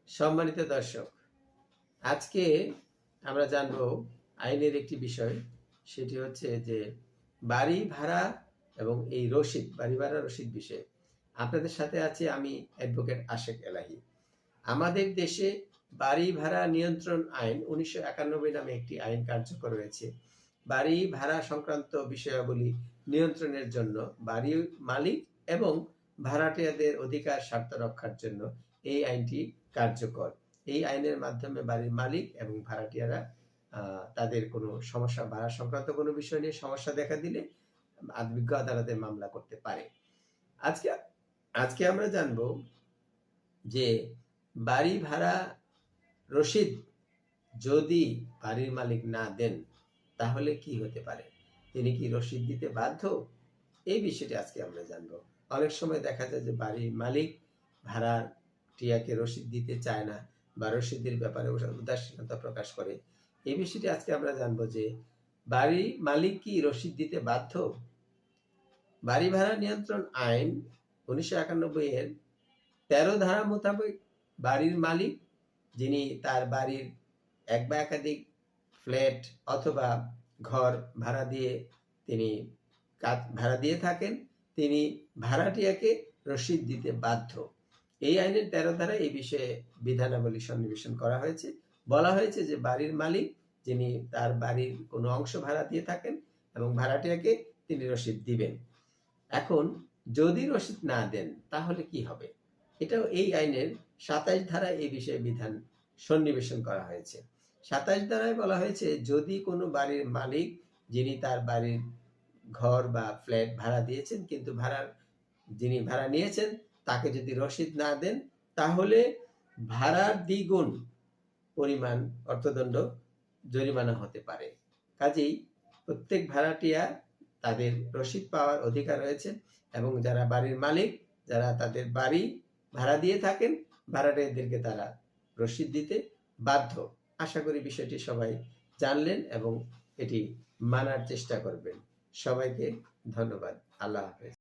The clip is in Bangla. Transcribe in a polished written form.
সম্মানিত দর্শক, আজকে আমরা জানব আইনের একটি বিষয়। সেটি হচ্ছে যে বাড়ি ভাড়া এবং এই রসিদ, বাড়ি ভাড়া রসিদ বিষয়ে আপনাদের সাথে আছি আমি অ্যাডভোকেট আশেক এলাহি। আমাদের দেশে বাড়ি ভাড়া নিয়ন্ত্রণ আইন 1991 নামে একটি আইন কার্যকর রয়েছে। বাড়ি ভাড়া সংক্রান্ত বিষয়াবলী নিয়ন্ত্রণের জন্য বাড়ি মালিক এবং ভাড়াটিয়াদের অধিকার স্বার্থ রক্ষার জন্য এই আইনটি কার্যকর। এই আইনের মাধ্যমে বাড়ির মালিক এবং ভাড়াটিয়ারা তাদের কোনো সমস্যা, ভাড়া সংক্রান্ত কোনো বিষয় নিয়ে সমস্যা দেখা দিলে বিজ্ঞ আদালতে মামলা করতে পারে। আজকে আমরা জানব যে বাড়ি ভাড়া রসিদ যদি বাড়ির মালিক না দেন তাহলে কি হতে পারে, তিনি কি রসিদ দিতে বাধ্য, এই বিষয়টি আজকে আমরা জানব। অনেক সময় দেখা যায় যে বাড়ির মালিক ভাড়াটিয়াকে রসিদ দিতে চায় না বা রসিদের ব্যাপারে উদাসীনতা প্রকাশ করে। এই বিষয়টি আজকে আমরা জানবো যে বাড়ি মালিক কি রসিদ দিতে বাধ্য। বাড়ি ভাড়া নিয়ন্ত্রণ আইন 1991 এর 13 ধারা মোতাবেক বাড়ির মালিক যিনি তার বাড়ির এক বা একাধিক ফ্ল্যাট অথবা ঘর ভাড়া দিয়ে থাকেন, তিনি ভাড়াটিয়াকে রসিদ দিতে বাধ্য। এই আইনের 13 ধারায় এই বিষয়ে বিধানাবলী সন্নিবেশন করা হয়েছে। বলা হয়েছে যে বাড়ির মালিক যিনি তার বাড়ির কোনো অংশ ভাড়া দিয়ে থাকেন এবং ভাড়াটিয়াকে তিনি রসিদ দিবেন। এখন যদি রসিদ না দেন তাহলে কি হবে, এটাও এই আইনের 27 ধারায় এই বিষয়ে বিধান সন্নিবেশন করা হয়েছে। 27 ধারায় বলা হয়েছে যদি কোনো বাড়ির মালিক যিনি তার বাড়ির ঘর বা ফ্ল্যাট ভাড়া দিয়েছেন কিন্তু যিনি ভাড়া নিয়েছেন তাকে যদি রসিদ না দেন তাহলে ভাড়ার দ্বিগুণ পরিমাণ অর্থদণ্ড জরিমানা হতে পারে। কাজেই প্রত্যেক ভাড়াটিয়া তাদের রসিদ পাওয়ার অধিকার রয়েছে এবং যারা বাড়ির মালিক, যারা তাদের বাড়ি ভাড়া দিয়ে থাকেন, ভাড়াটিয়াদেরকে তারা রসিদ দিতে বাধ্য। আশা করি বিষয়টি সবাই জানলেন এবং এটি মানার চেষ্টা করবেন। সবাইকে ধন্যবাদ। আল্লাহ হাফেজ।